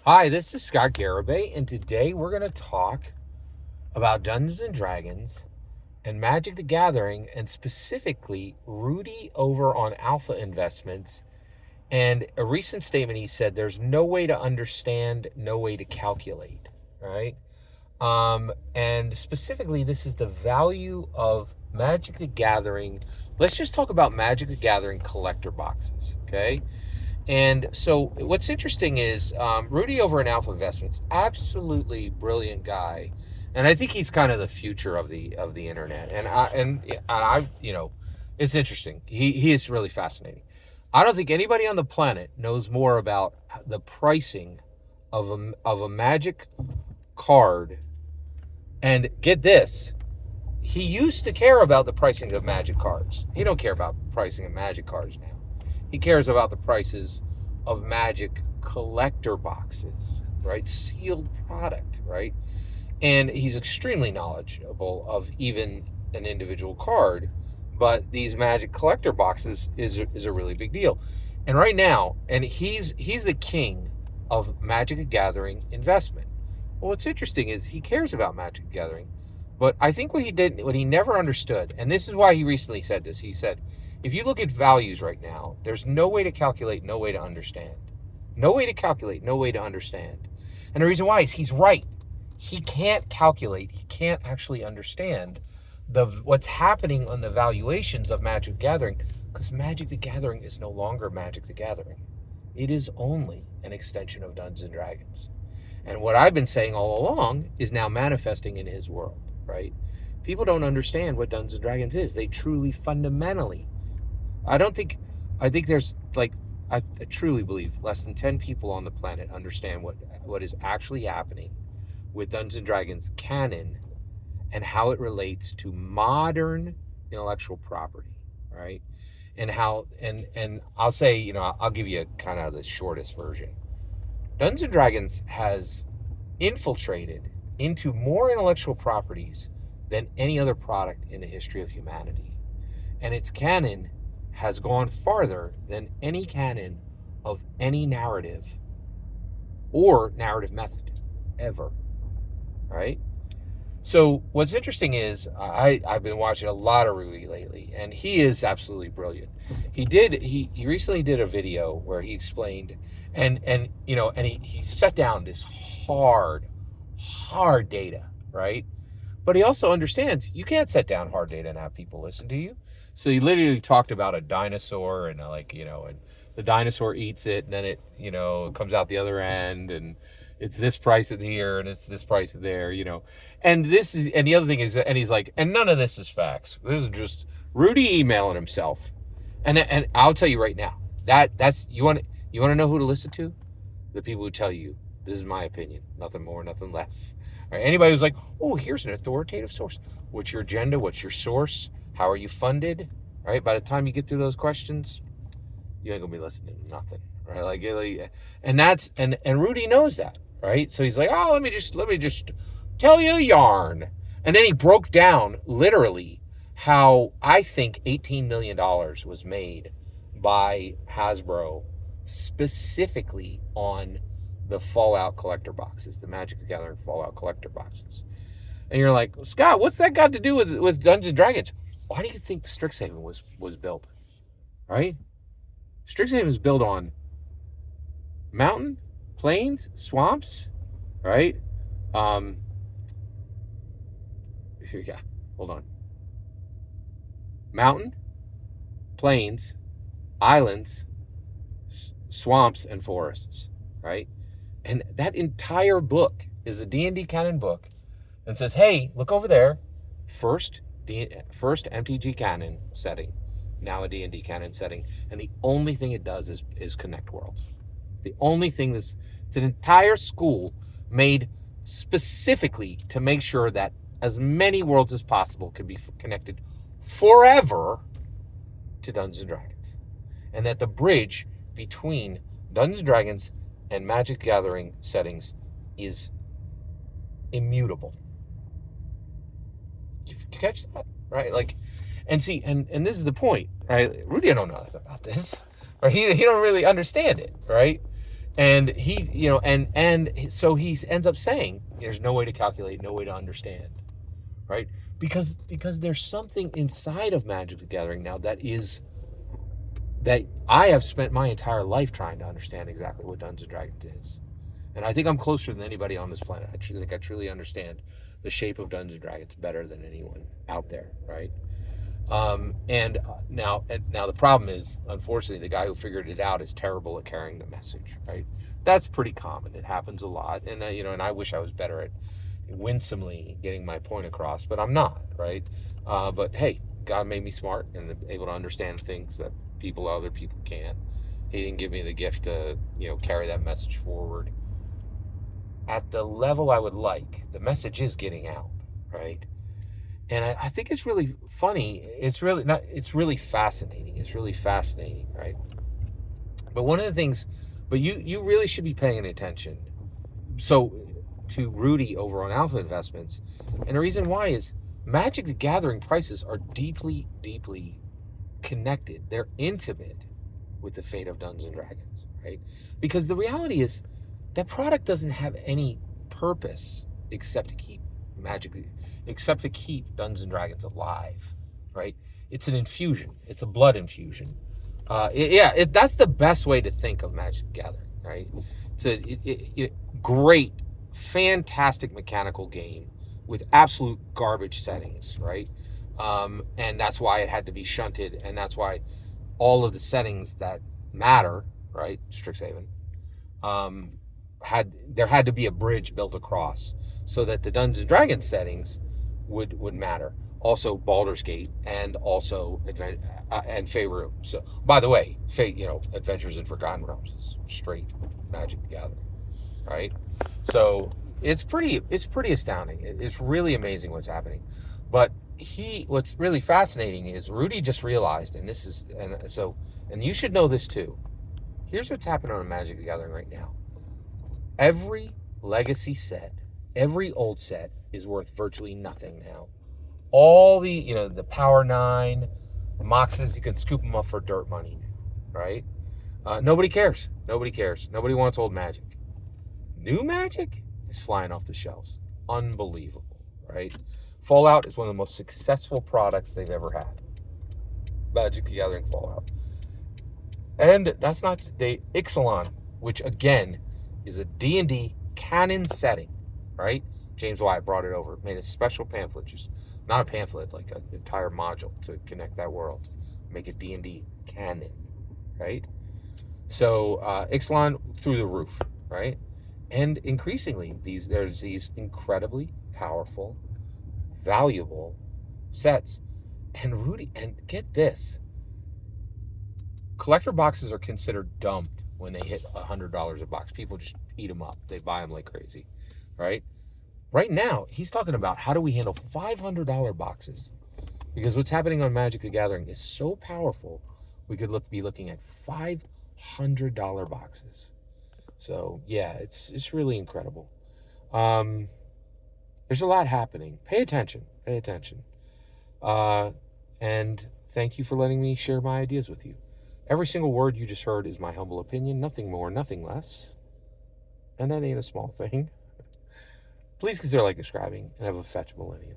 Hi, this is Scott Garibay, and today we're going to talk about Dungeons and Dragons and Magic the Gathering, and specifically Rudy over on Alpha Investments. And a recent statement he said there's no way to understand, no way to calculate, right? And specifically, this is the value of Magic the Gathering. Let's just talk about Magic the Gathering collector boxes, okay? And so what's interesting is Rudy over in Alpha Investments, absolutely brilliant guy, and I think he's kind of the future of the internet. And I it's interesting. He is really fascinating. I don't think anybody on the planet knows more about the pricing of a Magic card. And get this, he used to care about the pricing of Magic cards. He don't care about pricing of Magic cards now. He cares about the prices of Magic collector boxes, right? Sealed product, right? And he's extremely knowledgeable of even an individual card, but these Magic collector boxes is a really big deal. And right now, and he's the king of Magic the Gathering investment. Well, what's interesting is he cares about Magic the Gathering, but I think what he never understood, and this is why he recently said this, he said, if you look at values right now, there's no way to calculate, no way to understand. No way to calculate, no way to understand. And the reason why is he's right. He can't calculate, he can't actually understand what's happening on the valuations of Magic the Gathering, because Magic the Gathering is no longer Magic the Gathering. It is only an extension of Dungeons and Dragons. And what I've been saying all along is now manifesting in his world, right? People don't understand what Dungeons and Dragons is. They truly, fundamentally, I think there's I truly believe less than 10 people on the planet understand what is actually happening with Dungeons and Dragons canon and how it relates to modern intellectual property, right? And how and I'll say, I'll give you kind of the shortest version. Dungeons and Dragons has infiltrated into more intellectual properties than any other product in the history of humanity. And its canon has gone farther than any canon of any narrative or narrative method ever, right? So what's interesting is I've been watching a lot of Rudy lately, and he is absolutely brilliant. He recently did a video where he explained and he set down this hard data, right? But he also understands you can't set down hard data and have people listen to you. So he literally talked about a dinosaur and and the dinosaur eats it, and then it comes out the other end, and it's this price at here and it's this price at there, And the other thing is, and he's like, and none of this is facts. This is just Rudy emailing himself. And I'll tell you right now, that's you want to know who to listen to? The people who tell you this is my opinion, nothing more, nothing less. All right, anybody who's like, oh, here's an authoritative source. What's your agenda? What's your source? How are you funded? Right? By the time you get through those questions, you ain't gonna be listening to nothing. Right? And Rudy knows that, right? So he's like, oh, let me just tell you a yarn. And then he broke down literally how I think $18 million was made by Hasbro specifically on the Fallout collector boxes, the Magic the Gathering Fallout collector boxes. And you're like, Scott, what's that got to do with Dungeons and Dragons? Why do you think Strixhaven was built? Right? Strixhaven was built on mountain, plains, swamps, right? Yeah, hold on. Mountain, plains, islands, swamps, and forests, right? And that entire book is a D&D canon book and says, hey, look over there. First MTG canon setting, now a D&D canon setting. And the only thing it does is connect worlds. The only thing it's an entire school made specifically to make sure that as many worlds as possible can be connected forever to Dungeons & Dragons. And that the bridge between Dungeons & Dragons and Magic the Gathering settings is immutable. You catch that? Right? And this is the point, right? Rudy don't know nothing about this. Right? He don't really understand it, right? And he, so he ends up saying there's no way to calculate, no way to understand, right? Because there's something inside of Magic the Gathering now that I have spent my entire life trying to understand exactly what Dungeons and Dragons is. And I think I'm closer than anybody on this planet. I think I truly understand the shape of Dungeons and Dragons better than anyone out there, right? And now the problem is, unfortunately, the guy who figured it out is terrible at carrying the message, right? That's pretty common. It happens a lot, and and I wish I was better at winsomely getting my point across, but I'm not, right? But hey, God made me smart and able to understand things that other people can't. He didn't give me the gift to carry that message forward at the level I would like. The message is getting out, right? And I think it's really funny. It's really not. It's really fascinating. It's really fascinating, right? But one of the things, but you really should be paying attention. So to Rudy over on Alpha Investments, and the reason why is Magic the Gathering prices are deeply, deeply connected. They're intimate with the fate of Dungeons and Dragons, right? Because the reality is that product doesn't have any purpose except to keep Dungeons and Dragons alive, right? It's an infusion. It's a blood infusion. That's the best way to think of Magic the Gathering, right? It's a great, fantastic mechanical game with absolute garbage settings, right? And that's why it had to be shunted, and that's why all of the settings that matter, right, Strixhaven, there had to be a bridge built across so that the Dungeons and Dragons settings would matter. Also Baldur's Gate and also and Faerun. So by the way, Adventures in Forgotten Realms is straight Magic the Gathering, right? So it's pretty astounding. It's really amazing what's happening. But what's really fascinating is Rudy just realized, and you should know this too. Here's what's happening on Magic the Gathering right now. Every legacy set, every old set is worth virtually nothing now. All the Power 9, the Moxes, you can scoop them up for dirt money, right? Nobody cares. Nobody cares. Nobody wants old Magic. New Magic is flying off the shelves. Unbelievable, right? Fallout is one of the most successful products they've ever had. Magic the Gathering Fallout. And that's not the Ixalan, which again is a D&D canon setting, right? James Wyatt brought it over, made a special pamphlet, just not a pamphlet, like an entire module to connect that world, make it D&D canon, right? So Ixalan through the roof, right? And increasingly, there's these incredibly powerful, valuable sets. And Rudy, and get this, collector boxes are considered dumped when they hit $100 a box. People just eat them up. They buy them like crazy, right? Right now, he's talking about how do we handle $500 boxes? Because what's happening on Magic the Gathering is so powerful, we could be looking at $500 boxes. So yeah, it's really incredible. There's a lot happening. Pay attention. And thank you for letting me share my ideas with you. Every single word you just heard is my humble opinion, nothing more, nothing less. And that ain't a small thing. Please consider subscribing, and have a fetch millennium.